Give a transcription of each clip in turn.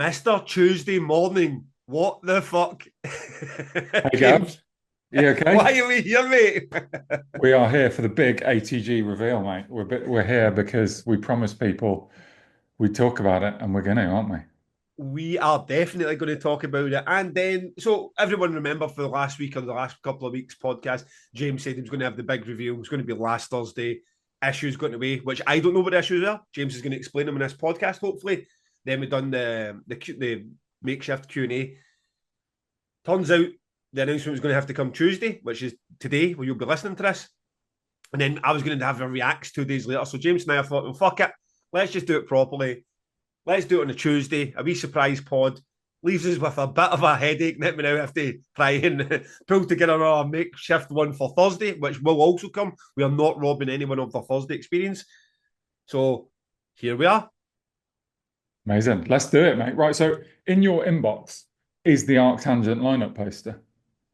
Mr. Tuesday morning. What the fuck? Hey James, Gav, you okay? why are we here, mate? We are here for the big ATG reveal, mate. We're here because we promised people we'd talk about it, and we're going to, aren't we? We are definitely going to talk about it. And then, so everyone remember for the last week or the last couple of weeks podcast, James said he was going to have the big reveal. It was going to be last Thursday. Issues going away, which I don't know what the issues are. James is going to explain them in this podcast, hopefully. Then we've done the makeshift Q&A. Turns out the announcement was going to have to come Tuesday, which is today, where you'll be listening to this. And then I was going to have a reacts 2 days later. So James and I thought, well, fuck it. Let's just do it properly. Let's do it on a Tuesday, a wee surprise pod. Leaves us with a bit of a headache that we now have to try and pull together a makeshift one for Thursday, which will also come. We are not robbing anyone of the Thursday experience. So here we are. Amazing. Let's do it, mate. Right. So in your inbox is the ArcTanGent lineup poster.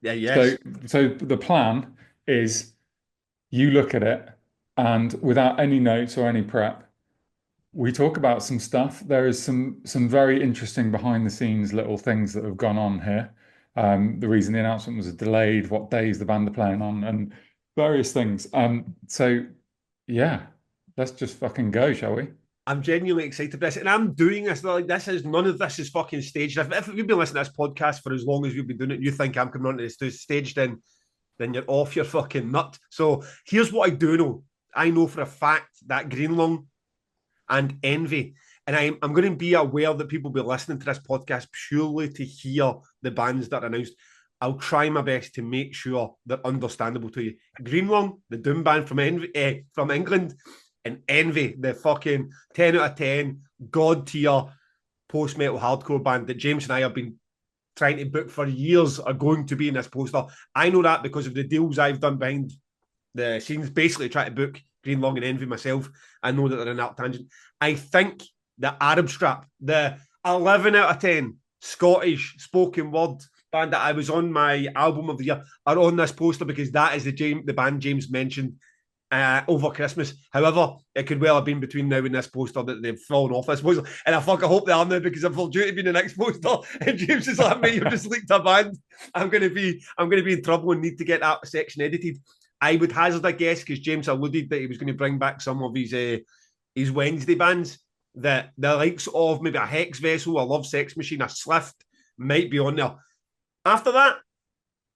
Yeah, So, yes. so the plan is you look at it, and without any notes or any prep, we talk about some stuff. There is some very interesting behind the scenes little things that have gone on here. The reason the announcement was delayed, what days the band are playing on, and various things. So yeah, let's just fucking go, shall we? I'm genuinely excited for this, and I'm doing this. Like, this is none of this is fucking staged. If you've been listening to this podcast for as long as we've been doing it, you think I'm coming on to this stage, then you're off your fucking nut. So here's what I do know. I know for a fact that Greenlung and Envy, and I'm going to be aware that people will be listening to this podcast purely to hear the bands that are announced. I'll try my best to make sure they're understandable to you. Greenlung, the Doom band from England, and Envy, the fucking 10 out of 10 god tier post metal hardcore band that James and I have been trying to book for years, are going to be in this poster. I know that because of the deals I've done behind the scenes, basically trying to book Green Long and Envy myself. I know that they're in ArcTanGent. I think the Arab Strap, the 11 out of 10 Scottish spoken word band that I was on my album of the year, are on this poster because that is the band James mentioned over Christmas. However, it could well have been between now and this poster that they've fallen off this poster. And I hope they are now, because if they're due to be the next poster and James is like, mate, you've just leaked a band, I'm gonna be in trouble and need to get that section edited. I would hazard a guess, because James alluded that he was going to bring back some of his Wednesday bands, that the likes of maybe a Hex Vessel, a Love Sex Machine, a Slift might be on there. After that,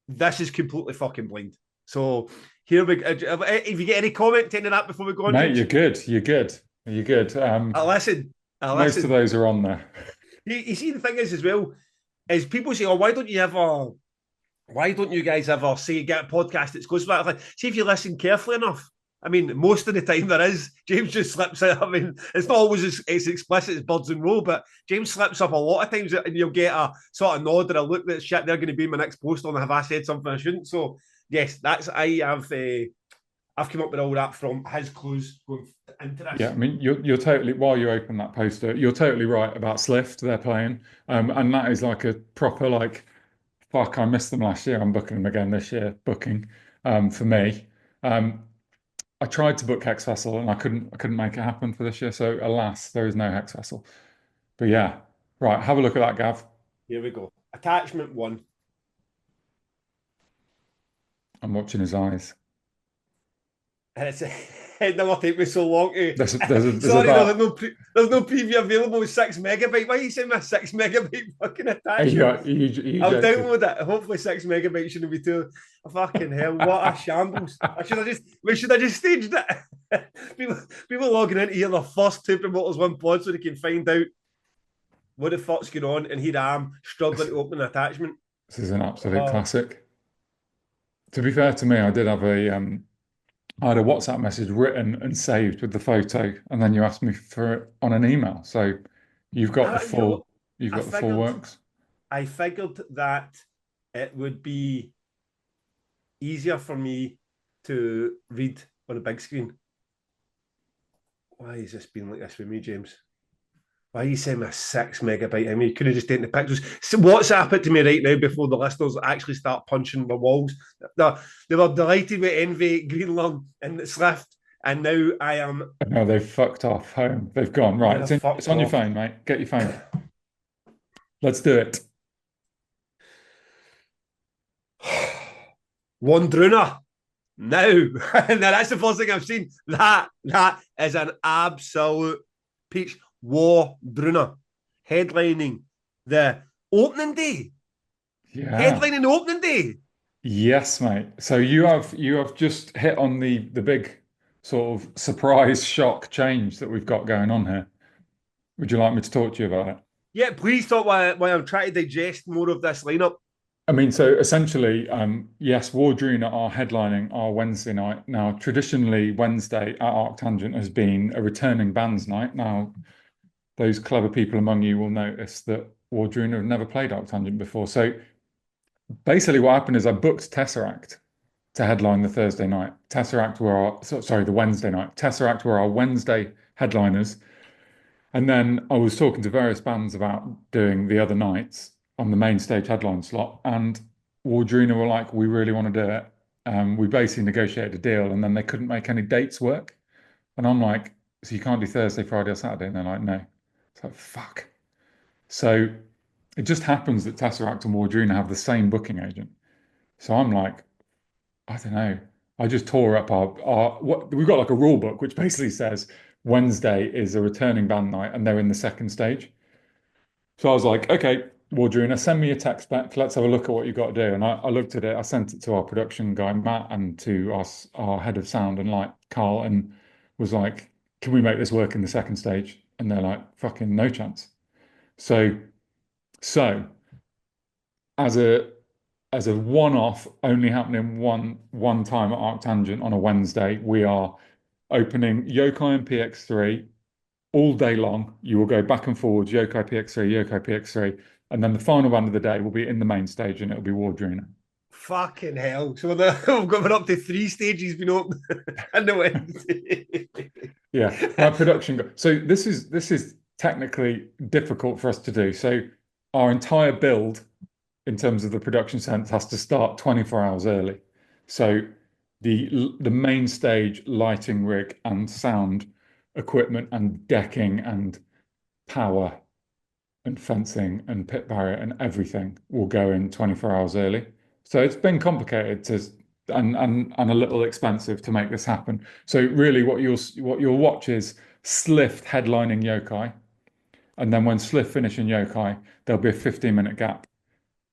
this is completely fucking blind. So here we go. If you get any comment to that before we go on, Mate, James? you're good. You're good. You're good. I listen. I Most of listen. those are on there. You see, the thing is as well, is people say, "Oh, why don't you guys ever say get a podcast exclusive?" Like, see if you listen carefully enough. I mean, most of the time there is. James just slips out. I mean, it's not always as explicit as Birds and Row, but James slips up a lot of times, and you'll get a sort of nod or a look that shit, they're going to be my next poster, and have I said something I shouldn't? So yes, I've come up with all that from his clues going into Yeah, this. I mean, you're totally, while you open that poster, you're totally right about Slift. They're playing, and that is like a proper like, fuck. I missed them last year. I'm booking them again this year. Booking, for me. Um, I tried to book Hex Vessel and I couldn't make it happen for this year. So alas, there is no Hex Vessel. But yeah, right. Have a look at that, Gav. Here we go. Attachment one. I'm watching his eyes. And it never take me so long to. There's Sorry, no, about there's no preview available with 6 megabyte. Why are you saying my 6 megabyte fucking attachment? you I'll joking. download it. Hopefully 6 megabytes shouldn't be too. Fucking hell, what a shambles. We should have just staged it. people logging in to hear the first two promoters one pod so they can find out what the fuck's going on, and here I am struggling to open an attachment. This is an absolute Oh, classic. To be fair to me, I had a WhatsApp message written and saved with the photo, and then you asked me for it on an email. So you've got the you know what? full, you've I got the full figured works. I figured that it would be easier for me to read on a big screen. Why has this been like this with me, James? Why are you sending me a 6 megabyte? I mean, you could have just taken the pictures. So WhatsApp it to me right now before the listeners actually start punching the walls. They were delighted with Envy, Greenland, and Swift, and now I am. No, they've fucked off home. They've gone. Right, They're it's fucked on your off. phone, mate. Get your phone. Let's do it. Wandruna. Now, now that's the first thing I've seen. That is an absolute peach. Wandruna headlining the opening day. Yeah. Headlining the opening day. Yes, mate. So you have just hit on the big sort of surprise shock change that we've got going on here. Would you like me to talk to you about it? Yeah, please talk while I'm trying to digest more of this lineup. I mean, so essentially, yes, Wardruna are headlining our Wednesday night. Now, traditionally, Wednesday at ArcTanGent has been a returning bands night. Now, those clever people among you will notice that Wardruna have never played ArcTanGent before. So basically, what happened is I booked Tesseract to headline the Thursday night. Tesseract were sorry, the Wednesday night. Tesseract were our Wednesday headliners. And then I was talking to various bands about doing the other nights on the main stage headline slot, and Wardruna were like, "We really want to do it." We basically negotiated a deal, and then they couldn't make any dates work. And I'm like, "So you can't do Thursday, Friday, or Saturday?" And they're like, "No." It's like, "Fuck." So it just happens that Tesseract and Wardruna have the same booking agent. So I'm like, I don't know. I just tore up our what we've got like a rule book which basically says Wednesday is a returning band night and they're in the second stage. So I was like, okay, Wardruna, send me a text back. Let's have a look at what you got to do. And I looked at it. I sent it to our production guy Matt and to our head of sound and like Carl and was like, can we make this work in the second stage? And they're like, fucking no chance. So so as a one-off, only happening one time at ArcTangent on a Wednesday, we are opening Yokai and PX3 all day long. You will go back and forwards, Yokai PX3, Yokai PX3, and then the final band of the day will be in the main stage, and it'll be Wardruna. Fucking hell. So we're up to 3 stages been open in the Wednesday. Yeah, my production. So this is technically difficult for us to do. So our entire build in terms of the production sense has to start 24 hours early. So the main stage lighting rig and sound equipment and decking and power and fencing and pit barrier and everything will go in 24 hours early. So it's been complicated to and a little expensive to make this happen. So really what you'll watch is Slift headlining Yokai. And then when Slift finish in Yokai, there'll be a 15-minute gap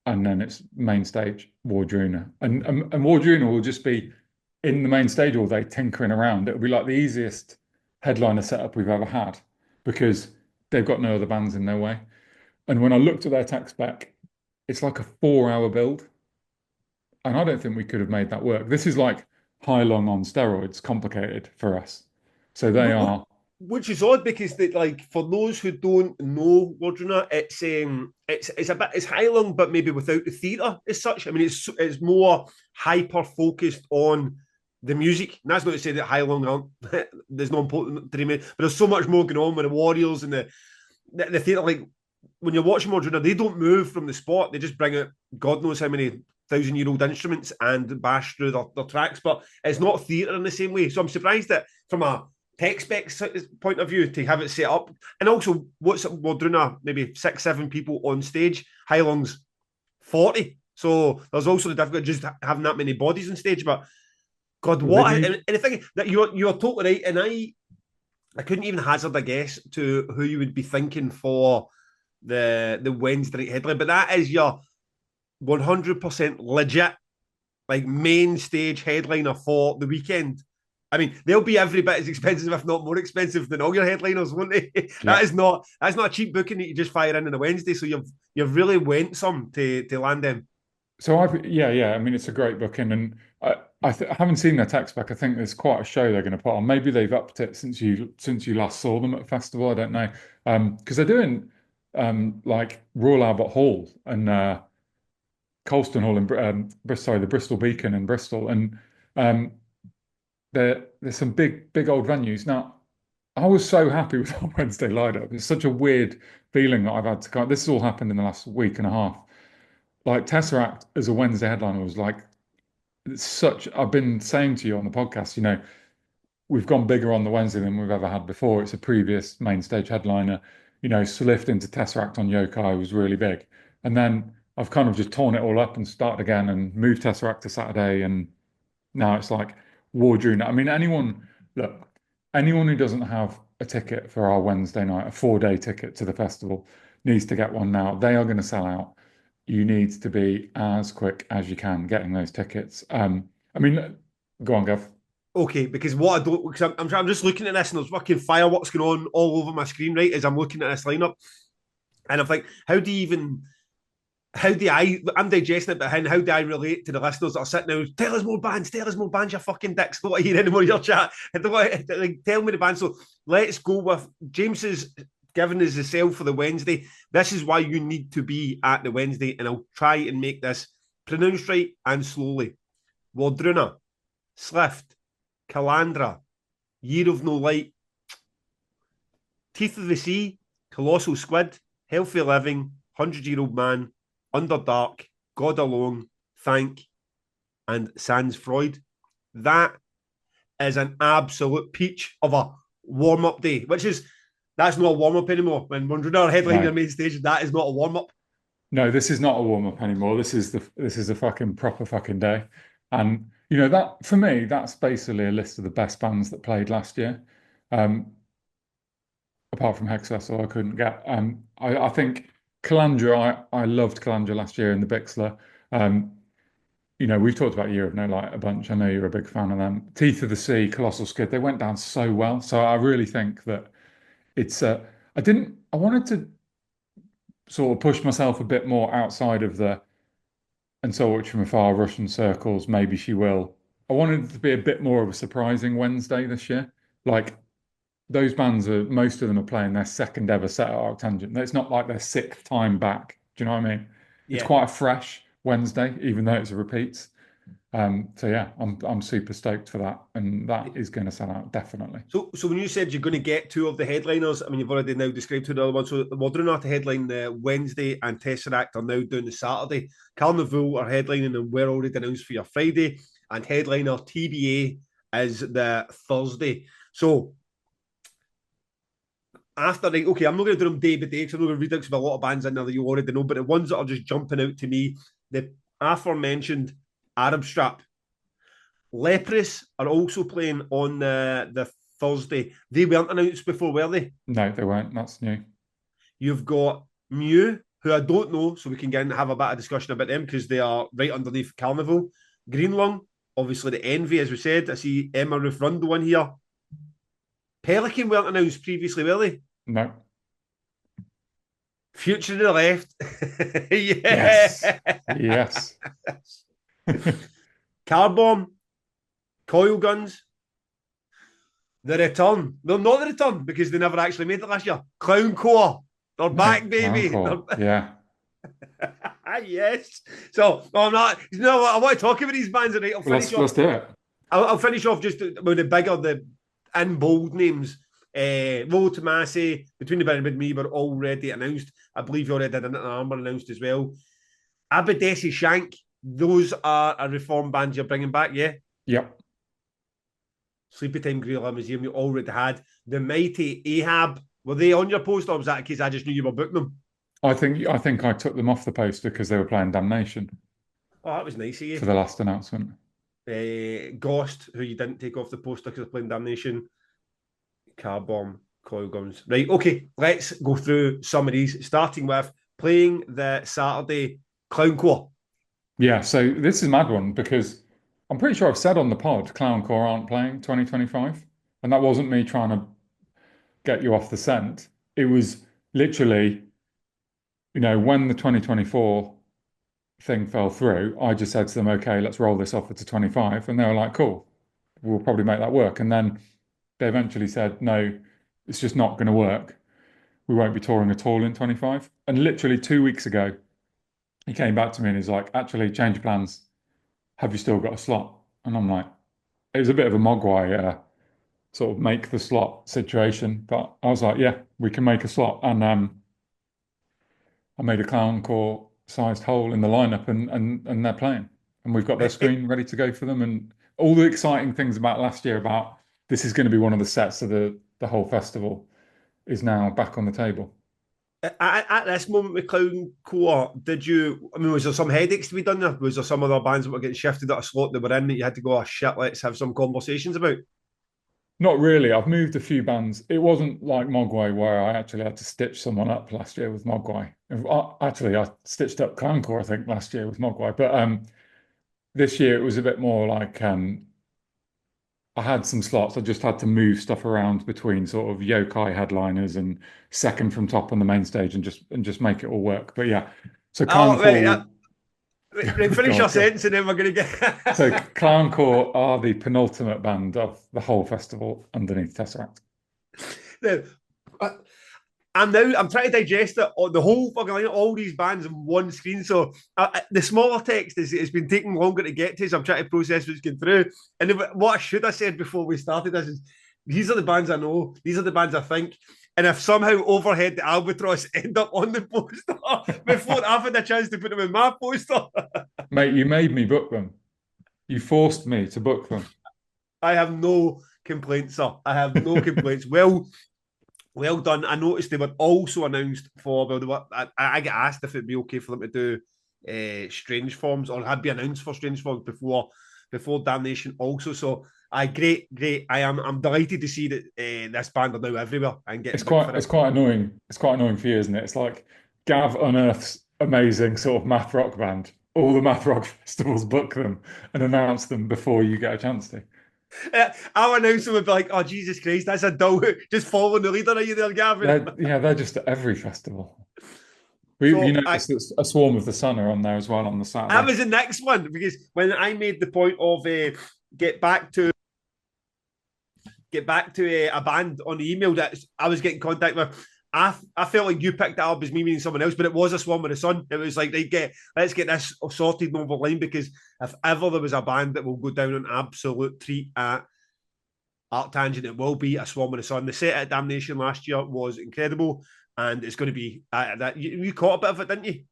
and then it's main stage Wardruna. And Wardruna will just be in the main stage all day tinkering around. It'll be like the easiest headliner setup we've ever had because they've got no other bands in their way. And when I looked at their tech spec, it's like a 4 hour build. And I don't think we could have made that work. This is like high long on steroids, complicated for us. So they are. Which is odd because they, like for those who don't know Wardruna, it's a bit it's Highland, but maybe without the theatre as such. I mean, it's more hyper focused on the music. And that's not to say that Highland aren't there's no important to me, but there's so much more going on with the Warriors and the theatre. Like when you're watching Wardruna, they don't move from the spot. They just bring out God knows how many 1,000-year-old instruments and bash through their tracks, but it's not theatre in the same way. So I'm surprised that from a tech specs point of view to have it set up, and also what's Wardruna, maybe 6-7 people on stage. Highland's 40, so there's also the difficulty just having that many bodies on stage. But God, Well, they what need. and the thing that you're totally right, and I couldn't even hazard a guess to who you would be thinking for the Wednesday night headline, but that is your 100% legit like main stage headliner for the weekend. I mean, they'll be every bit as expensive, if not more expensive, than all your headliners, won't they? Yeah. That's not a cheap booking that you just fire in on a Wednesday. So you've really went some to land them. So yeah. I mean, it's a great booking, and I haven't seen their tech spec. I think there's quite a show they're going to put on. Maybe they've upped it since you last saw them at a festival. I don't know, because they're doing like Royal Albert Hall and Colston Hall in Bristol, the Bristol Beacon in Bristol, and um, there's some big old venues. Now, I was so happy with our Wednesday lineup. It's such a weird feeling that I've had to kind. This has all happened in the last week and a half. Like Tesseract as a Wednesday headliner was like it's such. I've been saying to you on the podcast, we've gone bigger on the Wednesday than we've ever had before. It's a previous main stage headliner. Swift into Tesseract on Yokai was really big. And then I've kind of just torn it all up and started again and moved Tesseract to Saturday. And now it's like Wardruna. I mean, look, anyone who doesn't have a ticket for our Wednesday night, a 4-day ticket to the festival, needs to get one now. They are going to sell out. You need to be as quick as you can getting those tickets. I mean, go on, Gav. Okay, because what I don't, because I'm just looking at this and there's fucking fireworks going on all over my screen, right, as I'm looking at this lineup. And I'm like, I'm digesting it, but how do I relate to the listeners that are sitting there? Tell us more bands, you fucking dicks. Don't want to hear any more of your chat. Tell me the band. So let's go with James's giving us the sale for the Wednesday. This is why you need to be at the Wednesday, and I'll try and make this pronounced right and slowly. Wardruna, Slift, Calandra, Year of No Light, Teeth of the Sea, Colossal Squid, Healthy Living, 100-Year-Old Man, Underdark, God Alone, Thank, and Sans Freud. That is an absolute peach of a warm-up day, that's not a warm-up anymore. When we're doing our headline No. on main stage, that is not a warm-up. No, this is not a warm-up anymore. This is a fucking proper fucking day. And that for me, that's basically a list of the best bands that played last year. Apart from Hexvessel, I couldn't get. I think Calandra, I loved Calandra last year in the Bixler. We've talked about Year of No Light a bunch. I know you're a big fan of them. Teeth of the Sea, Colossal Skid, they went down so well. So I really think that it's I wanted to sort of push myself a bit more outside of the and so watch from afar, Russian circles, maybe she will. I wanted it to be a bit more of a surprising Wednesday this year. Like those bands most of them are playing their second ever set at ArcTanGent. It's not like their sixth time back. Do you know what I mean? It's Yeah. quite a fresh Wednesday, even though it's a repeats. So yeah, I'm super stoked for that, and that is going to sell out definitely. So when you said you're going to get two of the headliners, I mean, you've already now described two of the other ones. So Wardruna to headline the Wednesday and Tesseract are now doing the Saturday. Carnival are headlining and we're already announced for your Friday. And headliner TBA is the Thursday. So after, right, okay, I'm not going to do them day by day because I'm not going to read out because there's a lot of bands in there that you already know, but the ones that are just jumping out to me, the aforementioned Arab Strap. Leprous are also playing on the Thursday. They weren't announced before, were they? No, they weren't. That's new. You've got Mew, who I don't know, so we can get and have a bit of discussion about them because they are right underneath Carnival. Greenlung, obviously the Envy, as we said. I see Emma Ruth Rundle in here. Pelican weren't announced previously, were they? No. Future to the Left. Yes. Yes. Car Bomb, Coil Guns, The Return. They're not The Return because they never actually made it last year. Clown Core. They're back, baby. Yeah. Yes. So, I'm not. I want to talk about these bands tonight. Let's do it. I'll finish off just with the in bold names. Low Tomasi, Between the Bed and Me were already announced. I believe you already had an armor announced as well. Abadesi Shank, those are a reform band you're bringing back, yeah? Yep. Sleepy Time Gorilla Museum you already had. The Mighty Ahab, were they on your poster or was that a case I just knew you were booking them? I think I took them off the poster because they were playing Damnation. Oh, that was nice of you. For the last announcement. Ghost, who you didn't take off the poster because of playing Damnation. Car Bomb, Coil Guns. Right, okay, let's go through some of these, starting with playing the Saturday Clown Core. Yeah, so this is a mad one because I'm pretty sure I've said on the pod Clown Core aren't playing 2025. And that wasn't me trying to get you off the scent. It was literally, when the 2024 thing fell through, I just said to them, okay, let's roll this offer to 25. And they were like, cool, we'll probably make that work. And then they eventually said, no, it's just not going to work. We won't be touring at all in 25. And literally 2 weeks ago, he came back to me and he's like, actually, change plans. Have you still got a slot? And I'm like, it was a bit of a mogwai sort of make the slot situation. But I was like, yeah, we can make a slot. And I made a Clown Core sized hole in the lineup and they're playing. And we've got their screen ready to go for them. And all the exciting things about last year about this is going to be one of the sets of the whole festival is now back on the table. At this moment with Clown Core, did you? I mean, was there some headaches to be done there? Was there some other bands that were getting shifted at a slot that were in that you had to go, oh shit, let's have some conversations about? Not really. I've moved a few bands. It wasn't like Mogwai where I actually had to stitch someone up last year with Mogwai. Actually, I stitched up Clowncore, I think, last year with Mogwai. But this year it was a bit more like I had some slots. I just had to move stuff around between sort of yokai headliners and second from top on the main stage and just make it all work. But yeah, so Oh, Clowncore will right, finish your go on. sentence and then we're going to So get. Clowncore are the penultimate band of the whole festival underneath Tesseract. Now, I'm trying to digest it, the whole fucking line, all these bands in one screen. So the smaller text is it's been taking longer to get to. So I'm trying to process what's going through. And what I should have said before we started this is these are the bands I know. These are the bands I think. And if somehow Overhead the Albatross end up on the poster before I've had a chance to put them in my poster, Mate, you made me book them. You forced me to book them. I have no complaints, sir. I have no complaints. Well done. I noticed they were also announced for. Well, they were, I get asked if it'd be okay for them to do strange forms or had been announced for strange forms before Damnation also. So I great. I'm delighted to see that this band are now everywhere and getting booked for It's it. quite annoying. It's quite annoying for you, isn't it? It's like Gav unearths amazing sort of math rock band. All the math rock festivals book them and announce them before you get a chance to. Our announcer would be like, "Oh Jesus Christ, that's a dull." Just following the leader. Are you there, Gavin? They're just at every festival. You So notice that a Swarm of the Sun are on there as well on the I Saturday. was the next one because when I made the point of get back to a band on the email that I was getting contact with. I felt like you picked that up as me meaning someone else, but it was a Swan with the Sun. It was like let's get this sorted and over the line because if ever there was a band that will go down an absolute treat at ArcTanGent, it will be a Swan with the Sun. The set at Damnation last year was incredible, and it's going to be that you caught a bit of it, didn't you?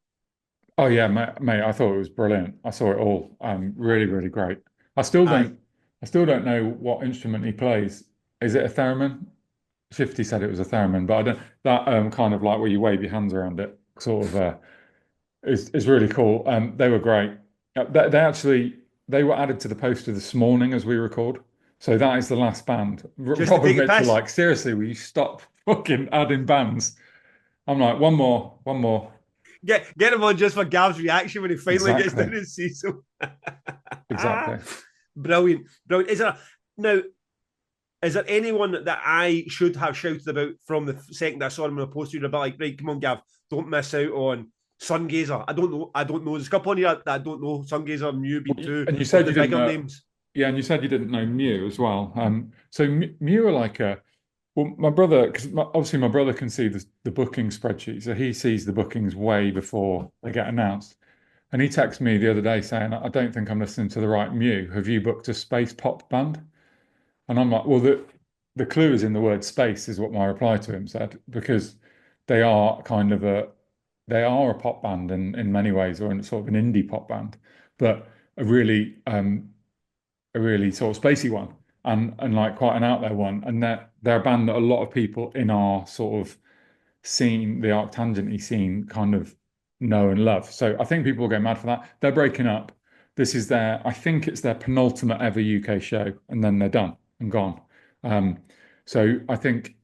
Oh yeah, mate, I thought it was brilliant. I saw it all. Really, really great. I still Aye. don't I still don't know what instrument he plays. Is it a theremin? Shifty said it was a theremin, but I don't that kind of like where you wave your hands around it sort of is really cool. They were great. They actually they were added to the poster this morning as we record. So that is the last band. Just to Rob and take a Mitch were piss. like, seriously, will you stop fucking adding bands? I'm like, one more. Get him on just for Gav's reaction when he finally gets Exactly. down and sees him. Exactly. Brilliant. Now? Is there anyone that I should have shouted about from the second I saw him in a poster? You're a bit like, right, come on, Gav, don't miss out on Sungazer. I don't know. There's a couple on here that I don't know. Sungazer, Mew being two And you of said the you didn't bigger know, names. yeah, and you said you didn't know Mew as well. So Mew are like well, my brother, because obviously my brother can see the booking spreadsheet, so he sees the bookings way before they get announced. And he texted me the other day saying, I don't think I'm listening to the right Mew. Have you booked a space pop band? And I'm like, well, the clue is in the word space, is what my reply to him said, because they are kind of they are a pop band in many ways, or in sort of an indie pop band, but a really a really sort of spacey one and like quite an out there one. And they're a band that a lot of people in our sort of scene, the ArcTangenty scene, kind of know and love. So I think people will go mad for that. They're breaking up. This is I think it's their penultimate ever UK show, and then they're done and gone. Um, so I think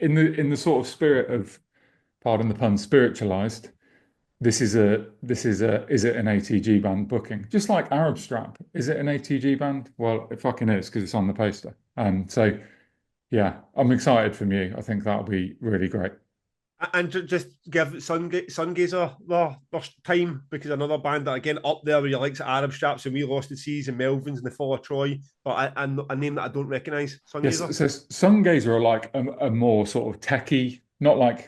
in the sort of spirit of, pardon the pun, spiritualized, is it an ATG band booking? Just like Arab Strap. Is it an ATG band? Well, it fucking is because it's on the poster. So yeah, I'm excited from you. I think that'll be really great. And just give Sungazer their time because another band that again up there where you like Arab Straps and We Lost the Seas and Melvins and the Fall of Troy, but a name that I don't recognise. Yes, Sungazer. so Sungazer are like a more sort of techie, not like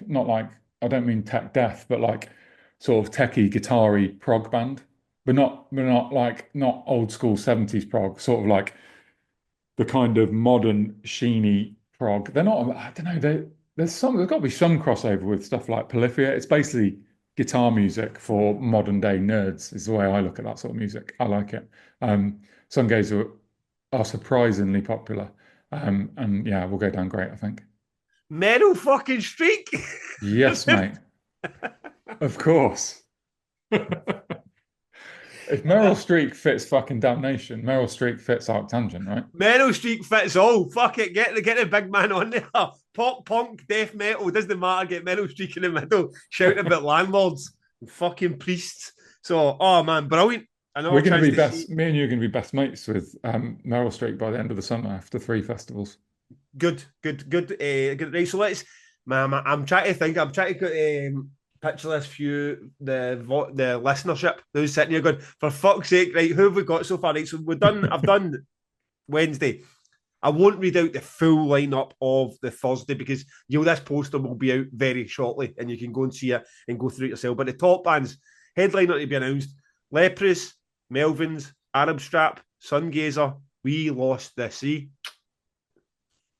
I don't mean tech death, but like sort of techie guitar-y prog band, but not like not old school 70s prog, sort of like the kind of modern sheeny prog. They're not, I don't know, there's got to be some crossover with stuff like Polyphia. It's basically guitar music for modern day nerds, is the way I look at that sort of music. I like it. Sungazer are surprisingly popular. And yeah, we'll go down great, I think. Meryl fucking Streak. Yes, mate. Of course. If Meryl Streep fits fucking Damnation, Meryl Streep fits ArcTanGent, right? Meryl Streak fits all. Fuck it. Get the big man on there. Pop, punk, death metal. Doesn't matter. Get Meryl Streak in the middle. Shouting about landlords and fucking priests. So, oh man, brilliant. We're Another going to chance be to see. best. Me and you are going to be best mates with Meryl Streep by the end of the summer after 3 festivals. Good. Right, so let's. Man, I'm trying to think. I'm trying to picture this few the listenership who's sitting here going, for fuck's sake, right? Who have we got so far? Right, so we've done. I've done Wednesday. I won't read out the full lineup of the Thursday because this poster will be out very shortly and you can go and see it and go through it yourself. But the top bands, headliner to be announced: Leprous, Melvins, Arab Strap, Sungazer, We Lost the Sea,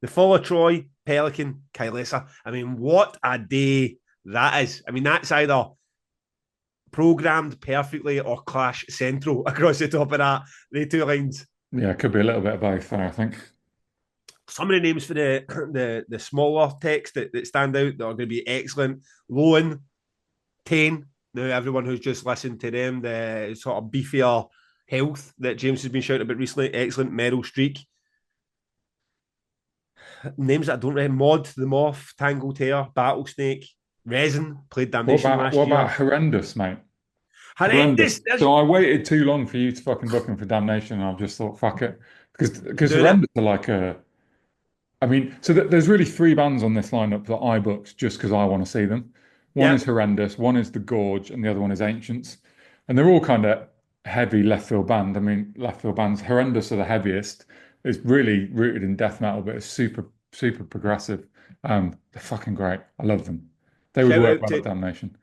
The Fall of Troy, Pelican, Kylesa. I mean, what a day that is. I mean, that's either programmed perfectly or clash central across the top of that. The two lines. Yeah, it could be a little bit of both there, I think. Some of the names for the smaller text that stand out that are going to be excellent: Lowen, Tane. Now, everyone who's just listened to them, the sort of beefier health that James has been shouting about recently, excellent. Meryl Streak. Names that I don't read: Mod, The Moth, Tangle Tear, Battlesnake, Resin, played Damnation What last about year. Horrendous, mate? Horrendous. Horrendous. So I waited too long for you to fucking book him for Damnation, and I've just thought, fuck it, because Doing it. Horrendous are like a. I mean, so there's really three bands on this lineup that I booked just because I want to see them. One Yeah. is Horrendous, one is The Gorge, and the other one is Ancients, and they're all kind of heavy left field band. I mean, left field bands. Horrendous are the heaviest. It's really rooted in death metal, but it's super progressive. They're fucking great. I love them. They would Shout work out well at to Damnation.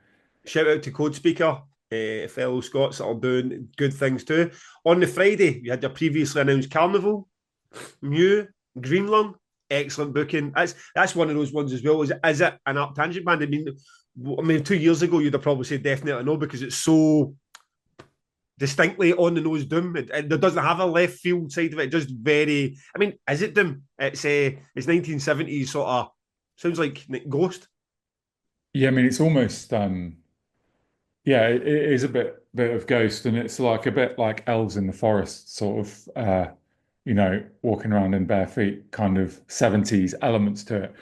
shout out to Code Speaker, fellow Scots that are doing good things too. On the Friday, you had your previously announced Carnival, Mew, Greenland, excellent booking. That's one of those ones as well. Is it an ArcTanGent band? I mean, 2 years ago you'd have probably said definitely no because it's so distinctly on the nose Doom. It doesn't have a left field side of it. Just very. I mean, is it Doom? It's 1970s sort of. Sounds like Ghost. Yeah, I mean, it's almost yeah, it is a bit of Ghost, and it's like a bit like Elves in the Forest, sort of walking around in bare feet, kind of 70s elements to it,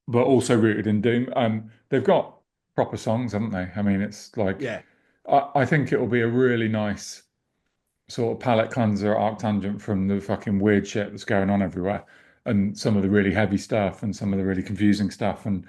but also rooted in Doom. They've got proper songs, haven't they? I mean, it's like Yeah. I think it'll be a really nice sort of palate cleanser ArcTanGent from the fucking weird shit that's going on everywhere, and some of the really heavy stuff and some of the really confusing stuff, and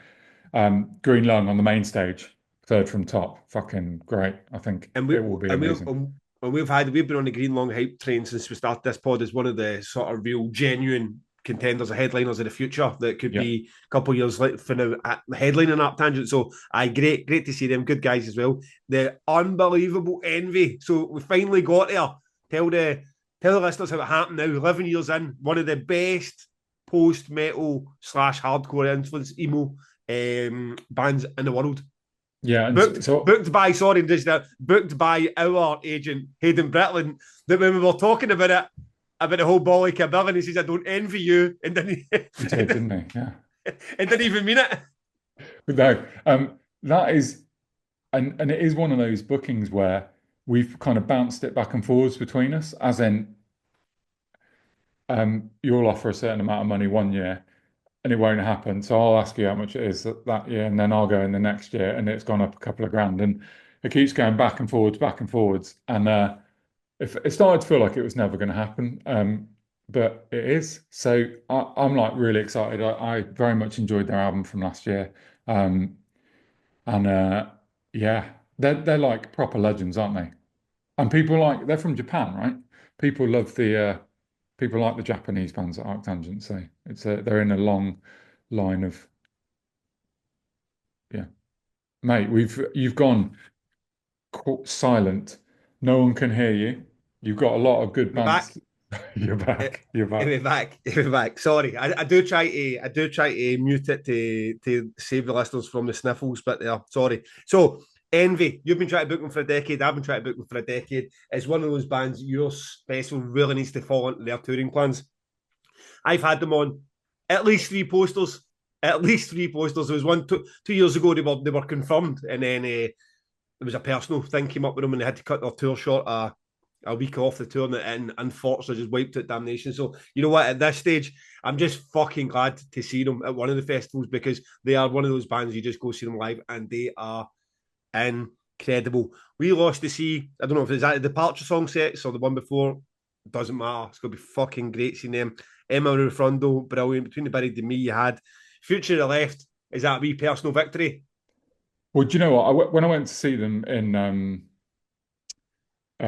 Green Lung on the main stage, third from top. Fucking great. I think and we it will be and we've amazing. and we've been on the Green Long hype train since we started this pod as one of the sort of real genuine contenders or headliners of the future that could Yeah. be a couple of years like for now at headlining up tangent. So great to see them. Good guys as well. The unbelievable Envy. So we finally got there. Tell the listeners how it happened now. 11 years in, one of the best post metal / hardcore influence emo bands in the world. Yeah. And Booked, so, booked by, sorry, just booked by our agent, Hayden Britland, that when we were talking about the whole bollock of Bill, and he says, I don't envy you, and then he did, didn't he? Yeah. and didn't even mean it. But no, that is, and it is one of those bookings where we've kind of bounced it back and forwards between us, as in, you'll offer a certain amount of money one year and it won't happen. So I'll ask you how much it is that year, and then I'll go in the next year, and it's gone up a couple of grand, and it keeps going back and forwards, back and forwards. And it started to feel like it was never going to happen, but it is. So I'm like really excited. I very much enjoyed their album from last year, and yeah, they're like proper legends, aren't they? And people like they're from Japan, right? People love people like the Japanese bands at ArcTanGent. So they're in a long line of yeah, mate. You've gone silent. No one can hear you. You've got a lot of good We're back. bands. You're back. You're back. We're back. We're back. Sorry, I do try to mute it to save the listeners from the sniffles, but sorry. So Envy, you've been trying to book them for a decade. I've been trying to book them for a decade. It's one of those bands your special really needs to fall into their touring plans. I've had them on at least 3 posters at least three posters. There was one 2 years ago, they were confirmed, and then there was a personal thing came up with them, and they had to cut their tour short a week off the tour, and unfortunately just wiped out Damnation. So you know what? At this stage, I'm just fucking glad to see them at one of the festivals, because they are one of those bands you just go see them live, and they are incredible. We lost to see, I don't know if it's that the Departure song sets or the one before. Doesn't matter. It's going to be fucking great seeing them. Emma Ruffrundo, brilliant. Between the Buried and Me, you had Future to the Left. Is that a wee personal victory? Well, do you know what? When I went to see them in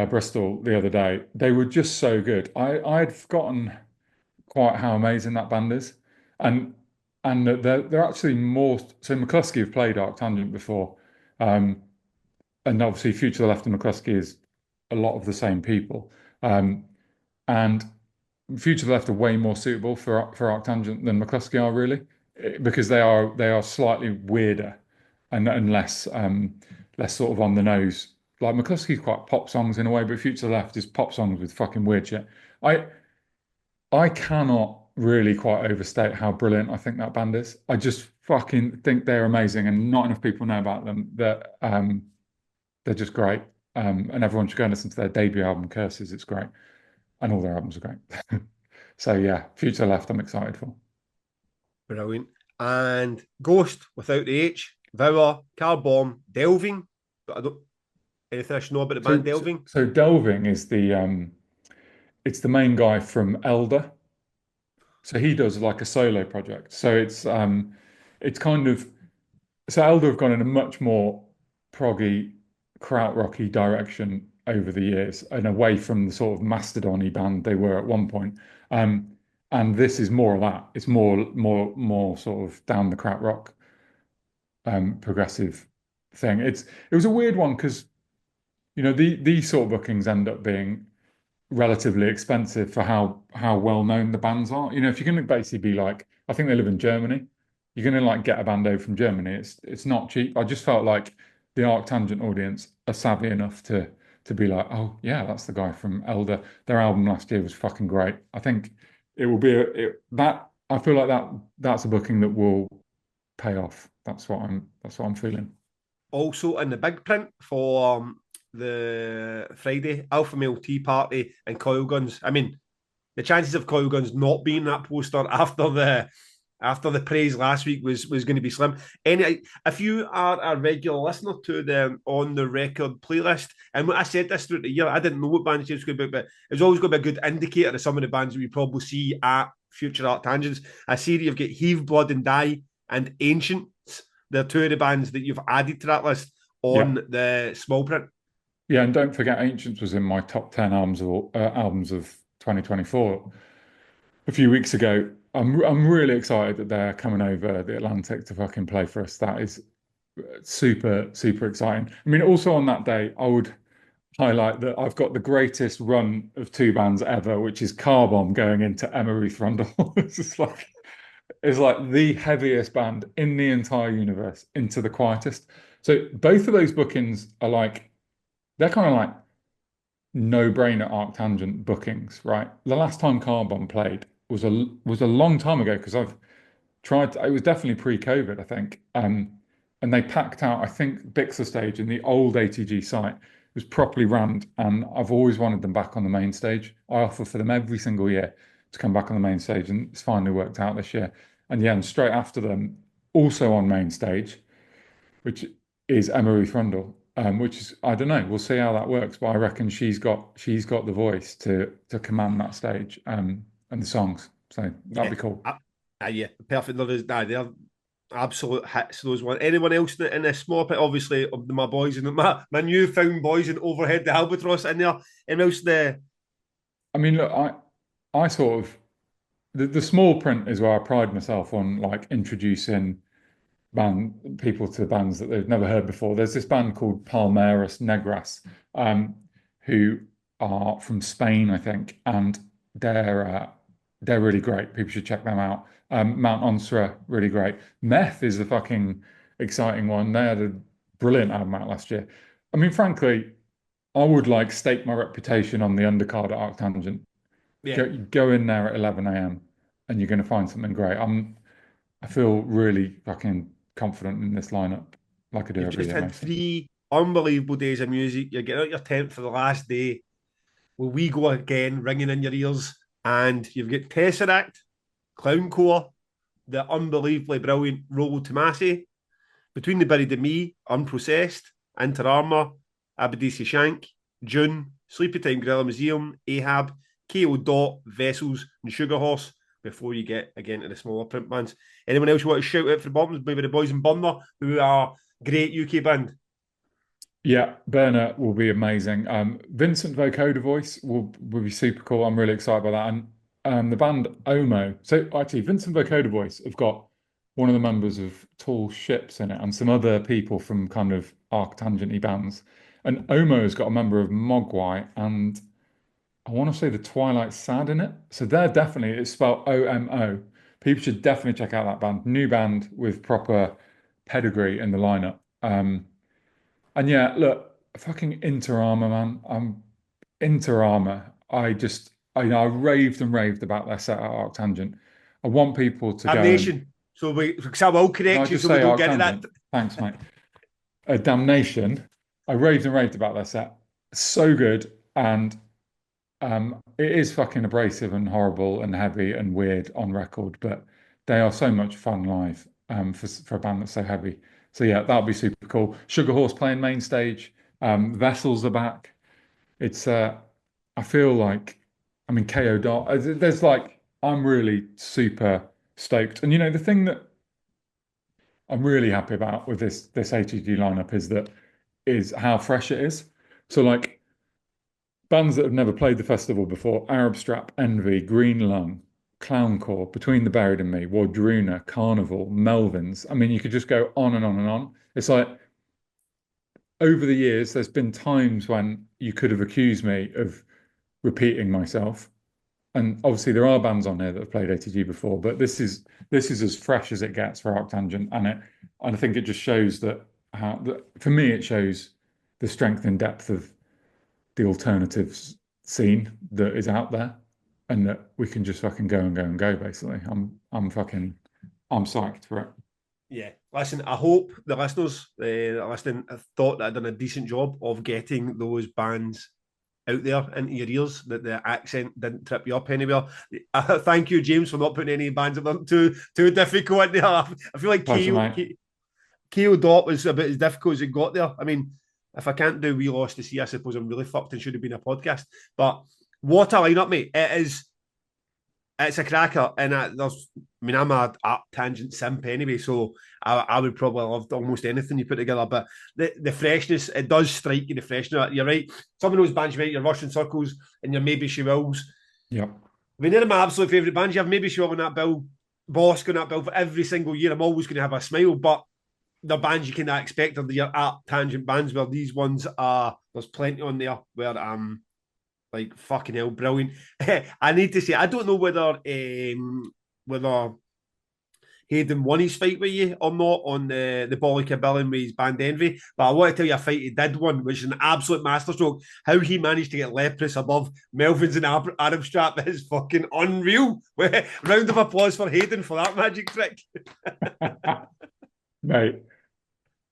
Bristol the other day, they were just so good. I had forgotten quite how amazing that band is, and and they're actually more. So McCluskey have played ArcTanGent before, um, and obviously Future to the Left and McCluskey is a lot of the same people, and Future to the Left are way more suitable for ArcTanGent than McCluskey are really, because they are slightly weirder and less less sort of on the nose. Like McCluskey's quite pop songs in a way, but Future to the Left is pop songs with fucking weird shit. I I cannot really quite overstate how brilliant I think that band is. I just fucking think they're amazing, and not enough people know about them. That they're just great, and everyone should go and listen to their debut album, Curses. It's great, and all their albums are great. So yeah, Future Left, I'm excited for. Brilliant. And Ghost without the H, Vower, Car Bomb, Delving. But I don't anything I should know about the band Delving. So Delving is the it's the main guy from Elder. So he does like a solo project. So it's kind of so Elder have gone in a much more proggy, krautrocky direction over the years and away from the sort of mastodon-y band they were at one point. Um, and this is more of that. It's more sort of down the krautrock progressive thing. It was a weird one because these sort of bookings end up being relatively expensive for how well known the bands are. If you're going to basically be like, I think they live in Germany, you're going to like get a band over from Germany. It's not cheap. I just felt like the ArcTanGent audience are savvy enough to be like, oh yeah, that's the guy from Elder. Their album last year was fucking great. I think it will be that I feel like that's a booking that will pay off. That's what I'm feeling. Also in the big print for the Friday, Alpha Male Tea Party and Coil Guns. I mean, the chances of Coil Guns not being that poster after the praise last week was going to be slim. If you are a regular listener to the On the Record playlist, and I said this throughout the year, I didn't know what bands James was going to be, but it was always going to be a good indicator of some of the bands we probably see at Future Art Tangents. I see that you've got Heave, Blood and Die and Ancient. They're two of the bands that you've added to that list Yeah. on the small print. Yeah, and don't forget Ancients was in my top 10 albums of 2024 a few weeks ago. I'm really excited that they're coming over the Atlantic to fucking play for us. That is super, super exciting. I mean, also on that day, I would highlight that I've got the greatest run of two bands ever, which is Car Bomb going into Emma Ruth Rundle. It's like the heaviest band in the entire universe into the quietest. So both of those bookings are like they're kind of like no-brainer ArcTanGent bookings, right? The last time Car Bomb played was a long time ago because I've it was definitely pre-COVID, I think. And they packed out, I think, Bixler stage in the old ATG site. It was properly rammed, and I've always wanted them back on the main stage. I offer for them every single year to come back on the main stage, and it's finally worked out this year. And yeah, and straight after them, also on main stage, which is Emma Ruth Rundle, which is I don't know. We'll see how that works, but I reckon she's got the voice to command that stage and the songs. So that'd Yeah, be cool. yeah, perfect. They're absolute hits. Those one. Anyone else in this small pit? Obviously, my boys and my newfound boys in Overhead the Albatross in there. And else the I mean, look, I sort of the small print is where I pride myself on like introducing people to bands that they've never heard before. There's this band called Palmeras Negras, who are from Spain, I think, and they're really great. People should check them out. Mount Onsra, really great. Meth is the fucking exciting one. They had a brilliant album out last year. I mean, frankly, I would like stake my reputation on the undercard at ArcTanGent. yeah. Go in there at 11 a.m. and you're going to find something great. I feel really fucking confident in this lineup, like I do You've every just year, had mostly. 3 unbelievable days of music. You're getting out your tent for the last day. Will we go again, ringing in your ears? And you've got Tesseract, Clowncore, the unbelievably brilliant Rolo Tomasi, Between the Buried and Me, Unprocessed, Inter Armour, Abadisi Shank, June, Sleepy Time Gorilla Museum, Ahab, KO Dot, Vessels, and Sugar Horse before you get again to the smaller print bands. Anyone else you want to shout out for the bottoms? Maybe the boys in Burner, who are great UK band. Yeah, Berner will be amazing. Vincent Vocoder voice will be super cool. I'm really excited about that. And the band Omo. So actually, Vincent Vocoder voice have got one of the members of Tall Ships in it, and some other people from kind of ArcTanGent bands. And Omo has got a member of Mogwai and I want to say the Twilight Sad in it. So they're definitely, it's spelled OMO. People should definitely check out that band. New band with proper pedigree in the lineup. And yeah, look, fucking Inter Armour, man. I'm Inter Armour. I raved and raved about their set at ArcTanGent. I want people to go and, Damnation. So because I will can I correct you just so we say don't get to that. ArcTanGent? Thanks, mate. Damnation. I raved and raved about their set. So good. And it is fucking abrasive and horrible and heavy and weird on record, but they are so much fun live for a band that's so heavy. So yeah, that'll be super cool. Sugar Horse playing main stage. Vessels are back. It's I feel like I mean KO Dot. There's like I'm really super stoked. And you know the thing that I'm really happy about with this ATG lineup is how fresh it is. So like bands that have never played the festival before: Arab Strap, Envy, Green Lung, Clowncore, Between the Buried and Me, Wardruna, Carnival, Melvins. I mean, you could just go on and on and on. It's like over the years, there's been times when you could have accused me of repeating myself. And obviously, there are bands on here that have played ATG before, but this is as fresh as it gets for ArcTanGent, and I think it just shows that for me, it shows the strength and depth of the alternatives scene that is out there and that we can just fucking go and go and go basically. I'm psyched for it. Yeah, listen, I hope the listeners listening have thought that I've done a decent job of getting those bands out there into your ears, that the accent didn't trip you up anywhere. Thank you, James, for not putting any bands of them too difficult in there. I feel like Pleasure, mate. KO Dot was a bit as difficult as it got there. I mean, if I can't do We Lost to See, I suppose I'm really fucked and should have been a podcast. But what a lineup, mate. It's a cracker, and I'm a tangent simp anyway, so I would probably love almost anything you put together. But the freshness, it does strike you. The freshness, you're right. Some of those bands, right? Your Russian Circles and your Maybe She Wills. Yep. I mean, they're my absolute favourite bands. You have Maybe She Will on that bill, Boss on that bill for every single year. I'm always going to have a smile, but the bands you can expect are your tangent bands. Where these ones are, there's plenty on there where like fucking hell, brilliant. I need to say, I don't know whether Hayden won his fight with you or not on the Bollica Billing with his band Envy, but I want to tell you a fight he did win, which is an absolute masterstroke. How he managed to get Leprous above Melvin's and Arab Strap is fucking unreal. Round of applause for Hayden for that magic trick. Mate.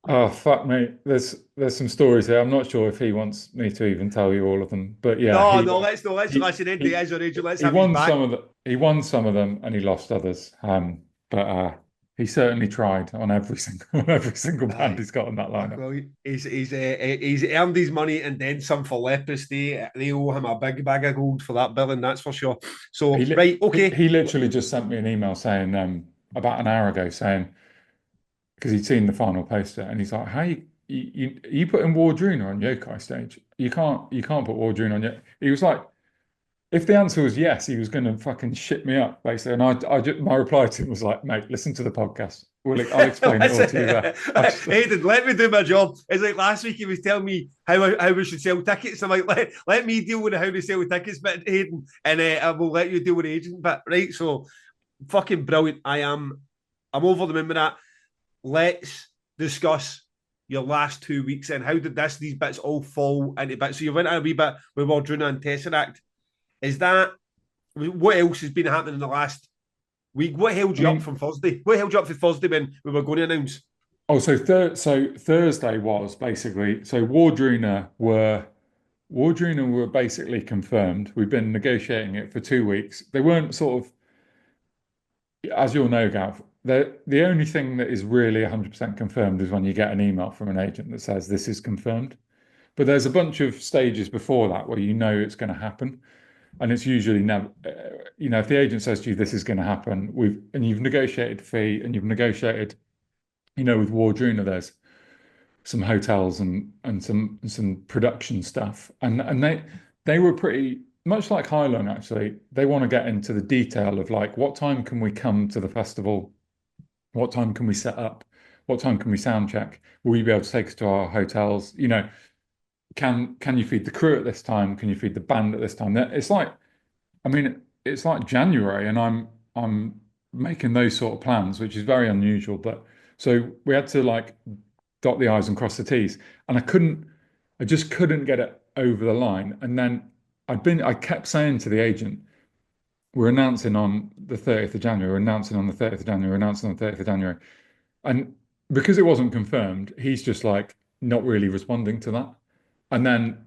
Oh fuck mate. There's some stories here. I'm not sure if he wants me to even tell you all of them. But yeah, Let's he listen into his origin. Let's he have his won back. he won some of them and he lost others. But he certainly tried on every single band Aye. he's got in that lineup. Well, he's earned his money and then some for Leprous. They owe him a big bag of gold for that billing, that's for sure. So right, okay. He literally just sent me an email saying about an hour ago saying because he'd seen the final poster and he's like, "How you putting Wardruna on Yokai stage? You can't put Wardruna on Yokai." He was like, if the answer was yes, he was going to fucking shit me up basically. And my reply to him was like, "Mate, listen to the podcast. I'll explain it all to you there." Hayden, let me do my job. It's like last week he was telling me how we should sell tickets. I'm like, let me deal with how to sell tickets, but Hayden, and I will let you deal with the agent. But right, so fucking brilliant. I'm over the moon with that. Let's discuss your last 2 weeks and how did these bits all fall into bits. So you went a wee bit with Wardruna and Tesseract. Is that what else has been happening in the last What held I you up mean, from Thursday? What held you up for Thursday when we were going to announce? oh, so Thursday was basically so Wardruna were basically confirmed. We've been negotiating it for 2 weeks. They weren't sort of, as you'll know, Gav, the only thing that is really 100% confirmed is when you get an email from an agent that says this is confirmed. But there's a bunch of stages before that where you know it's going to happen. And it's usually never, if the agent says to you, this is going to happen, and you've negotiated fee and you've negotiated, with Wardruna, there's some hotels and some production stuff. And they were pretty much like Highland actually. They want to get into the detail of like what time can we come to the festival? What time can we set up? What time can we sound check? Will you be able to take us to our hotels? Can you feed the crew at this time? Can you feed the band at this time? It's like, I mean, it's like January, and I'm making those sort of plans, which is very unusual. But so we had to like dot the I's and cross the T's, and I just couldn't get it over the line. And then I kept saying to the agent, we're announcing on the 30th of January, we're announcing on the 30th of January, we're announcing on the 30th of January. And because it wasn't confirmed, he's just like not really responding to that. And then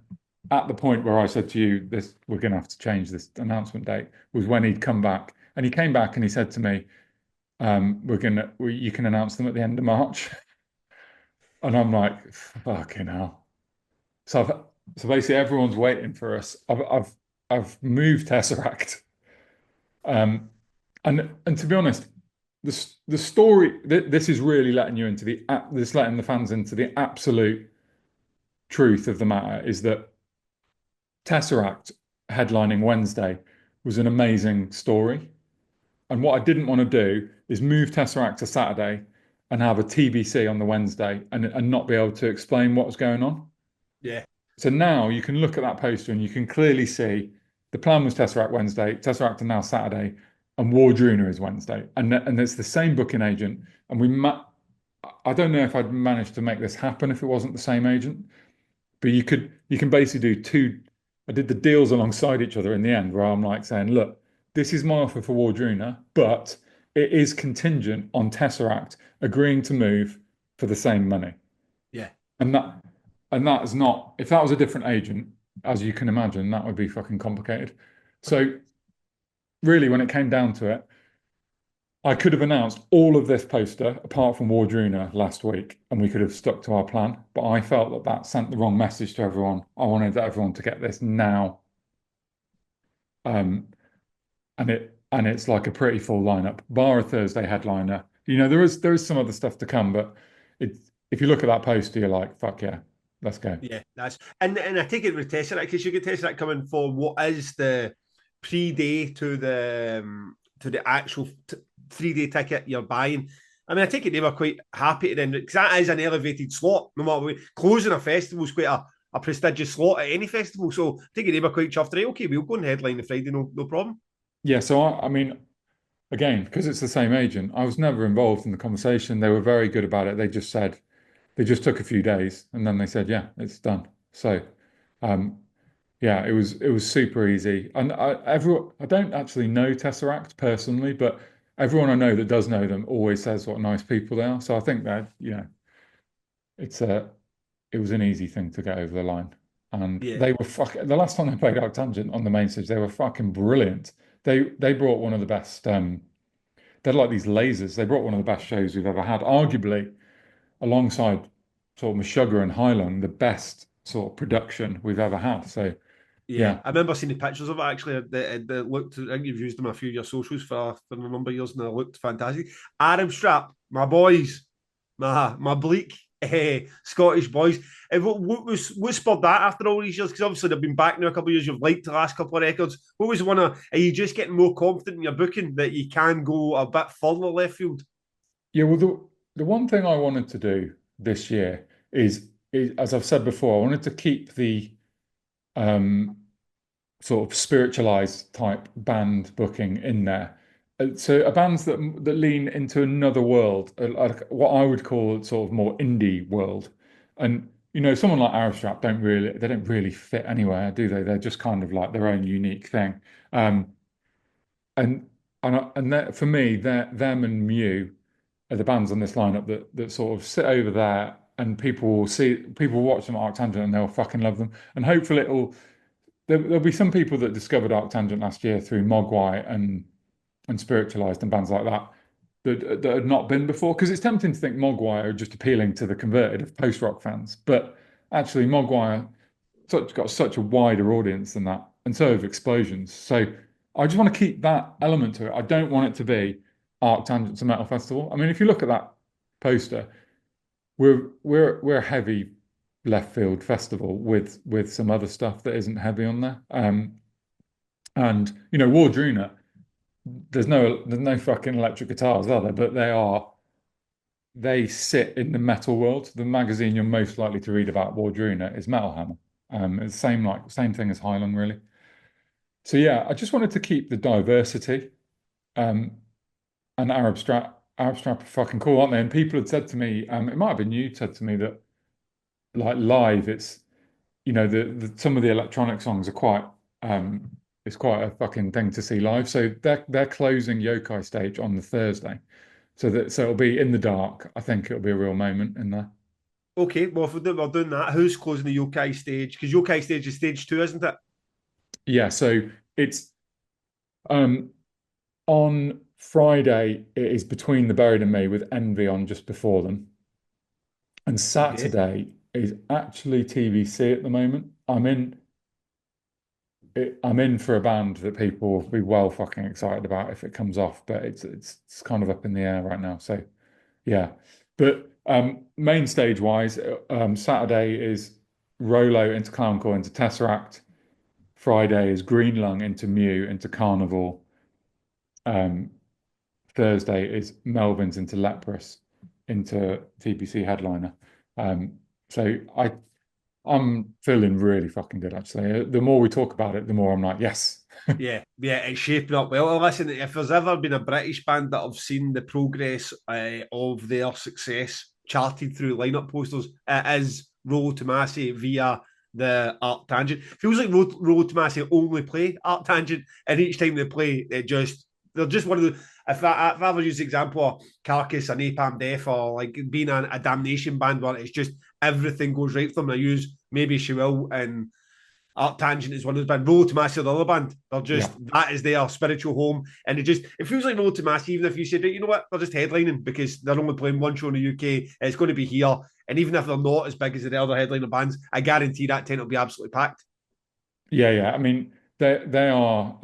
at the point where I said to you, this we're going to have to change this announcement date, was when he'd come back. And he came back and he said to me, you can announce them at the end of March. And I'm like, fucking hell. So so basically everyone's waiting for us. I've moved Tesseract. Um, and to be honest, the story this is really letting you into this letting the fans into the absolute truth of the matter is that Tesseract headlining Wednesday was an amazing story. And what I didn't want to do is move Tesseract to Saturday and have a TBC on the Wednesday and not be able to explain what was going on. Yeah, So now you can look at that poster and you can clearly see the plan was Tesseract Wednesday, Tesseract are now Saturday, and Wardruna is Wednesday. And it's the same booking agent. And I don't know if I'd managed to make this happen if it wasn't the same agent, but you can basically do two. I did the deals alongside each other in the end where I'm like saying, look, this is my offer for Wardruna, but it is contingent on Tesseract agreeing to move for the same money. yeah. And that is not, if that was a different agent, as you can imagine, that would be fucking complicated. So really, when it came down to it, I could have announced all of this poster apart from Wardruna last week, and we could have stuck to our plan. But I felt that that sent the wrong message to everyone. I wanted everyone to get this now, um, and it's like a pretty full lineup, bar a Thursday headliner. There is some other stuff to come, but if you look at that poster, you're like, fuck yeah, let's go. Yeah, that's and I take it with Tesseract because you get Tesseract coming for what is the pre-day to the actual 3 day ticket you're buying. I mean, I take it they were quite happy to then because that is an elevated slot. No matter what, closing a festival is quite a prestigious slot at any festival. So I take it they were quite chuffed. Right, okay, we'll go and headline the Friday, no problem. Yeah, so I mean, again, because it's the same agent, I was never involved in the conversation. They were very good about it. They just took a few days and then they said, yeah, it's done. So, um, yeah, it was super easy. And I don't actually know Tesseract personally, but everyone I know that does know them always says what nice people they are. So I think that, it's a it was an easy thing to get over the line. And Yeah, they were the last time they played ArcTanGent on the main stage, they were fucking brilliant. They brought one of the best they're like these lasers. They brought one of the best shows we've ever had, arguably alongside sort of Meshuggah and Highland, the best sort of production we've ever had. So yeah. yeah. I remember seeing the pictures of it actually. They looked. I think you've used them a few of your socials for a number of years, and they looked fantastic. Arab Strap, my boys, my bleak Scottish boys. What spurred that after all these years? Because obviously they've been back now a couple of years. You've liked the last couple of records. What was one of? Are you just getting more confident in your booking that you can go a bit further left field? Yeah, well, the one thing I wanted to do this year is as I've said before, I wanted to keep the um, sort of spiritualized type band booking in there. So bands that lean into another world, like what I would call sort of more indie world. And someone like Arab they don't really fit anywhere, do they? They're just kind of like their own unique thing. Um, and for me, them and Mew are the bands on this lineup that sort of sit over there, and people will watch them at ArcTanGent and they'll fucking love them. And hopefully there'll be some people that discovered ArcTanGent last year through Mogwai and Spiritualized and bands like that that had not been before. Because it's tempting to think Mogwai are just appealing to the converted of post-rock fans, but actually Mogwai got such a wider audience than that, and so have Explosions. So I just want to keep that element to it. I don't want it to be ArcTanGent's a metal festival. I mean, if you look at that poster, we're a heavy left field festival with some other stuff that isn't heavy on there. And Wardruna, there's no fucking electric guitars, are there? But they sit in the metal world. The magazine you're most likely to read about Wardruna is Metal Hammer. It's same thing as Highland, really. So yeah, I just wanted to keep the diversity. Um, and Arab Strap are fucking cool, aren't they? And people had said to me, it might have been you said to me that like live, it's the some of the electronic songs are um it's quite a fucking thing to see live. So they're closing Yokai stage on the Thursday. So it'll be in the dark. I think it'll be a real moment in there. Okay, well, if we're doing that, who's closing the yokai stage? Because yokai stage is stage two, isn't it? Yeah, so it's um on Friday it is Between the Buried and Me with Envy on just before them. And Okay. Saturday is actually TVC at the moment. I'm in for a band that people will be well fucking excited about if it comes off, but it's kind of up in the air right now. So yeah. But main stage wise, Saturday is Rolo into Clowncore into Tesseract. Friday is Green Lung into Mew into Carnival. Um, Thursday is Melvin's into Leprous into TBC headliner. Um, so I'm feeling really fucking good actually. The more we talk about it, the more I'm like, yes. Yeah, it's shaping up well. Well, listen, if there's ever been a British band that I've seen the progress of their success charted through lineup posters, it is Rollo Tomasi via the ArcTanGent. Feels like Rollo Tomasi only play ArcTanGent, and each time they play, they're just one of the. If I ever use the example of Carcass and Napalm Death or like being a damnation band where it's just everything goes right for them, I use maybe She Will and ArcTanGent is one of those bands. Rollo Tomasi, the other band, they're Yeah. just that is their spiritual home, and it feels like Rollo Tomasi. Even if you said, you know what, they're just headlining because they're only playing one show in the UK, it's going to be here, and even if they're not as big as the other headliner bands, I guarantee that tent will be absolutely packed. Yeah, yeah. I mean, they are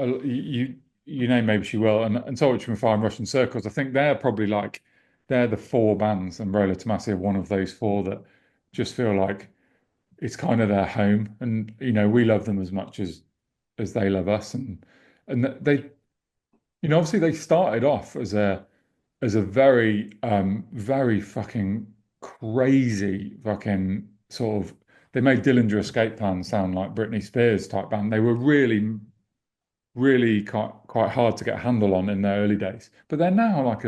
you know maybe She Will and Soldier from Fire and Russian Circles. I think they're the four bands, and Roller Tomasi are one of those four that just feel like it's kind of their home, and we love them as much as they love us, and they obviously they started off as a very very fucking crazy fucking sort of they made Dillinger Escape Plan sound like Britney Spears type band. They were really quite hard to get a handle on in their early days. But they're now like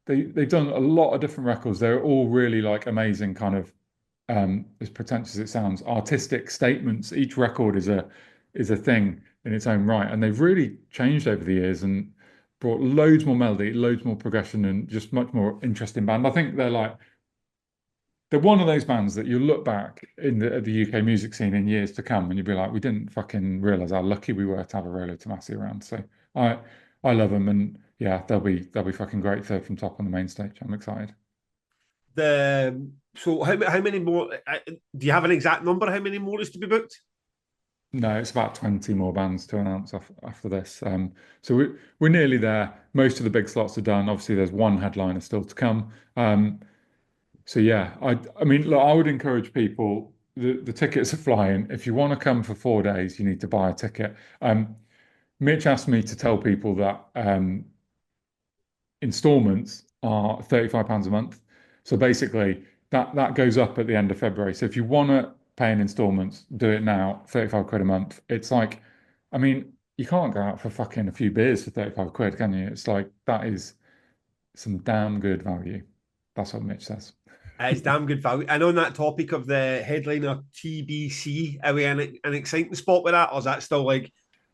they've done a lot of different records. They're all really like amazing kind of as pretentious as it sounds, artistic statements. Each record is a thing in its own right. And they've really changed over the years and brought loads more melody, loads more progression, and just much more interesting band. I think they're one of those bands that you look back at the UK music scene in years to come, and you'd be like, we didn't fucking realize how lucky we were to have a Rolo Tomasi around. So I I love them, and yeah, they'll be fucking great third from top on the main stage. I'm excited. How many more? Do you have an exact number? How many more is to be booked? No, it's about 20 more bands to announce after this. So we're nearly there. Most of the big slots are done. Obviously, there's one headliner still to come. So yeah, I mean, look, I would encourage people. The tickets are flying. If you want to come for 4 days, you need to buy a ticket. Mitch asked me to tell people that installments are £35 a month. So basically, that goes up at the end of February. So if you want to pay in installments, do it now, 35 quid a month. It's like, I mean, you can't go out for fucking a few beers for 35 quid, can you? It's like, that is some damn good value. That's what Mitch says. It's damn good value. And on that topic of the headliner TBC, are we in an exciting spot with that, or is that still like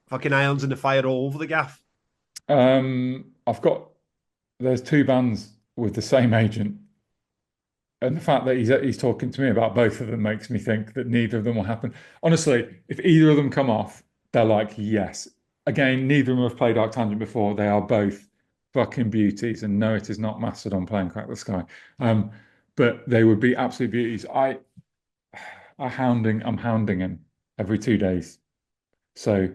fucking irons in the fire all over the gaff? I've got there's two bands with the same agent, and the fact that he's talking to me about both of them makes me think that neither of them will happen. Honestly, if either of them come off, they're like, yes. Again, neither of them have played ArcTanGent before. They are both fucking beauties, and no, it is not Mastodon playing Crack the Sky. Um, but they would be absolute beauties. I'm hounding him every 2 days. So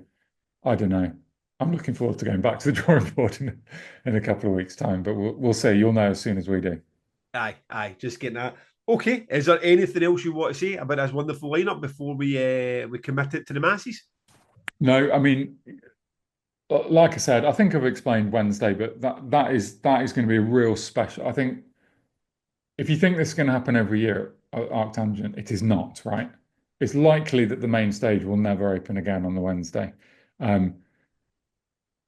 I don't know. I'm looking forward to going back to the drawing board in a couple of weeks' time, but we'll see. You'll know as soon as we do. Aye, just getting that. Okay, is there anything else you want to say about this wonderful lineup before we commit it to the masses? No, I mean, like I said, I think I've explained Wednesday, but that is going to be a real special. I think if you think this is going to happen every year at ArcTangent, it is not, right? It's likely that the main stage will never open again on the Wednesday. Um,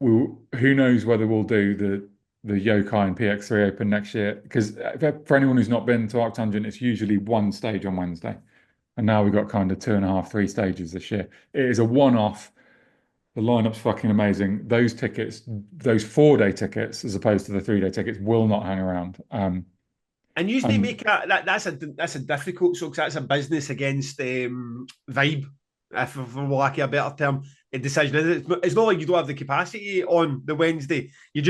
who knows whether we'll do the Yokai and PX3 Open next year? Because for anyone who's not been to ArcTangent, it's usually one stage on Wednesday, and now we've got kind of two and a half, three stages this year. It is a one-off. The lineup's fucking amazing. Those tickets, those 4 day tickets, as opposed to the 3 day tickets, will not hang around. And you need to And make that's a difficult, so 'cause that's a business against vibe, if for lack of a better term, a decision. It's not like you don't have the capacity on the Wednesday. You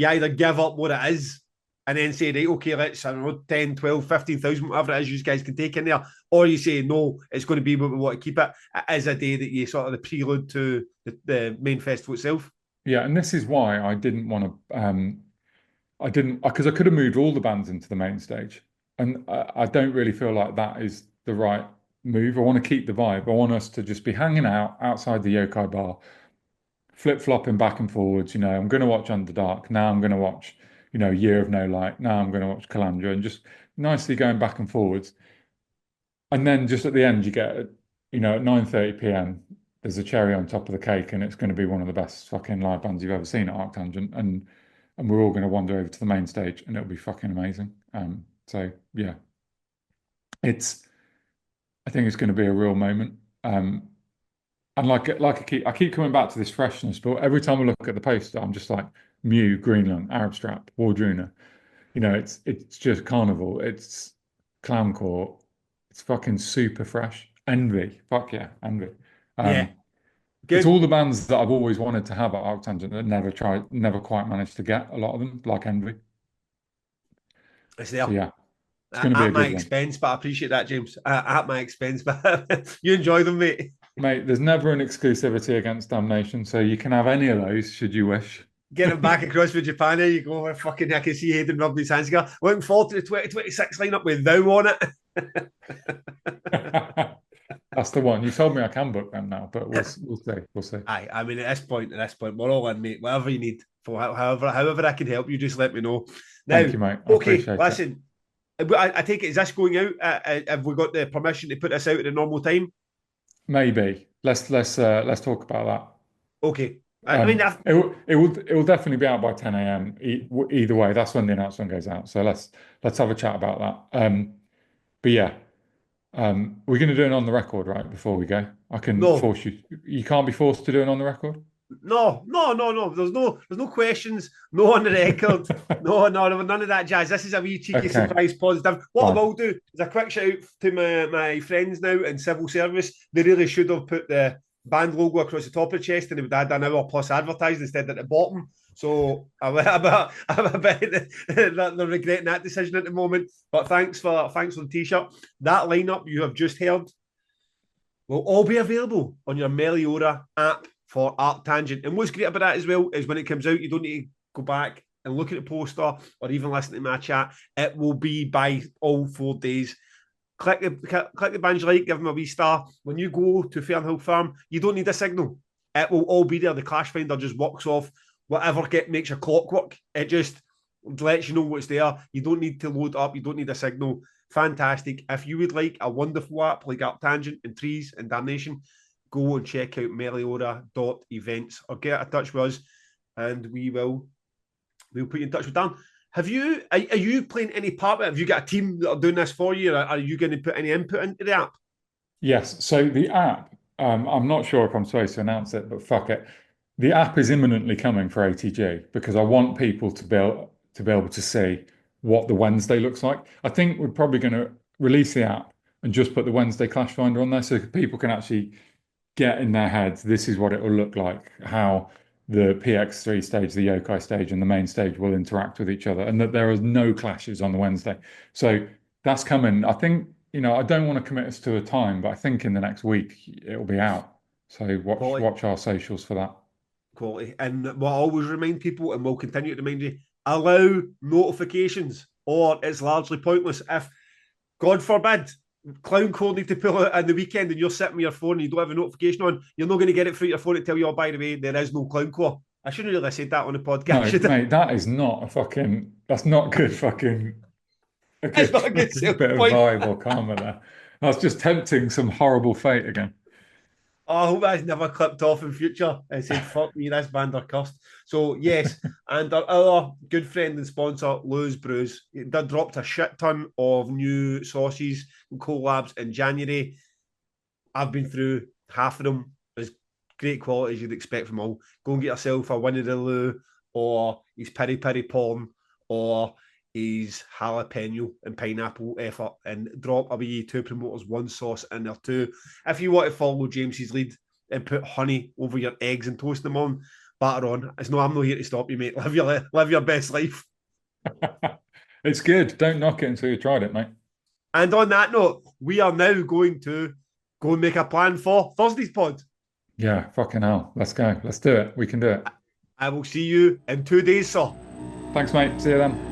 either give up what it is and then say, right, okay, let's, I don't know, 10, 12, 15,000, whatever it is you guys can take in there. Or you say, no, it's going to be what we want to keep it. It is a day that you sort of the prelude to the main festival itself. yeah, and this is why I didn't want to. I didn't because I could have moved all the bands into the main stage, and I don't really feel like that is the right move. I want to keep the vibe. I want us to just be hanging out outside the Yokai bar, flip-flopping back and forwards. I'm going to watch Underdark. Now I'm going to watch, Year of No Light. Now I'm going to watch Calandra, and just nicely going back and forwards. And then just at the end, you get, at 9:30 p.m., there's a cherry on top of the cake, and it's going to be one of the best fucking live bands you've ever seen at ArcTangent. And we're all going to wander over to the main stage, and it'll be fucking amazing. So yeah, it's I think it's going to be a real moment. And I keep coming back to this freshness, but every time I look at the poster, I'm just like Mew, Greenland, Arab Strap, Wardruna. It's just Carnival. It's Clowncore. It's fucking super fresh. Envy. Fuck yeah, Envy. Yeah, It's good. all the bands that I've always wanted to have at ArcTangent that never quite managed to get a lot of them, like Envy. It's So there. yeah, it's going to be a At my good one. expense, but I appreciate that, James. At my expense, but you enjoy them, mate. Mate, there's never an exclusivity against Damnation, so you can have any of those should you wish. Get him back across with Japan. There you go. Fucking, I can see Hayden rubbing his hands together. Looking forward to the 2026 lineup with Thou on That's the one. You told me I can book them now, but we'll it. we'll see. We'll see. Aye, I mean, at this point, we're all in, mate. Whatever you need, for however I can help you, just let me know. Now, Thank you, mate. I okay, appreciate it. listen. I take it, is this going out? Have we got the permission to put this out at a normal time? Maybe. Let's talk about Okay. that. I mean, I've, It will definitely be out by 10 a.m. Either way, that's when the announcement goes out. So let's have a chat about that. But yeah, we're going to do it on the record, right? Before we go, I can no, force you. You can't be forced to do it on the record. no. There's no questions. No on the record. No, none of that jazz. This is a wee cheeky Okay, surprise positive. What I fine. will do is a quick shout out to my friends now in civil service. They really should have put the band logo across the top of the chest and they would add an hour plus advertised instead at the bottom. So I'm a bit they're regretting that decision at the moment. But thanks for the t-shirt. That lineup you have just heard will all be available on your Meliora app for ArcTangent. And what's great about that as well is when it comes out, you don't need to go back and look at the poster or even listen to my chat. It will be by all 4 days. Click the band you like, give them a wee star. When you go to Fernhill Farm, you don't need a signal. It will all be there. The Clash Finder just walks off. Whatever makes your clock work. It just lets you know what's there. You don't need to load up. You don't need a signal. Fantastic. If you would like a wonderful app like ArcTangent and Trees and Damnation, go and check out meliora.events or get in touch with us and we'll put you in touch with Dan. Are you playing any part of it? Have you got a team that are doing this for you? Or are you going to put any input into the app? Yes. So the app, I'm not sure if I'm supposed to announce it, but fuck it. the app is imminently coming for ATG because I want people to be able to see what the Wednesday looks like. I think we're probably going to release the app and just put the Wednesday Clash Finder on there so people can actually get in their heads, this is what it will look like, how the PX3 stage, the yokai stage, and the main stage will interact with each other, and that there are no clashes on the Wednesday. So that's coming. I think, I don't want to commit us to a time, but I think in the next week it'll be out. So watch Quality, watch our socials for that. quality. And what I always remind people, and will continue to remind you, allow notifications, or it's largely pointless. If, God forbid, Clown Core need to pull out on the weekend and you're sitting with your phone and you don't have a notification on, you're not going to get it through your phone to tell you, oh, by the way, there is no Clown Core. I shouldn't really have said that on the podcast, No, should I? mate, that's not good a It's good not a good fucking selling bit of point. vibe or karma there. That's just tempting some horrible fate again. Oh, I hope that's never clipped off in future and said, fuck me, this band are cursed. So, yes, and our other good friend and sponsor, Lou's Brews, they dropped a shit ton of new sauces and collabs in January. I've been through half of them. As great quality as you'd expect from all. Go and get yourself a Winnie the Lou or his peri peri porn or his jalapeno and pineapple effort and drop a wee two promoters, one sauce in there too. If you want to follow James's lead and put honey over your eggs and toast them on, batter on. It's no, I'm not here to stop you, mate. Live your best life. It's good. Don't knock it until you tried it, mate. And on that note, we are now going to go and make a plan for Thursday's pod. Yeah, fucking hell. Let's go. Let's do it. We can do it. I will see you in 2 days, sir. Thanks, mate. See you then.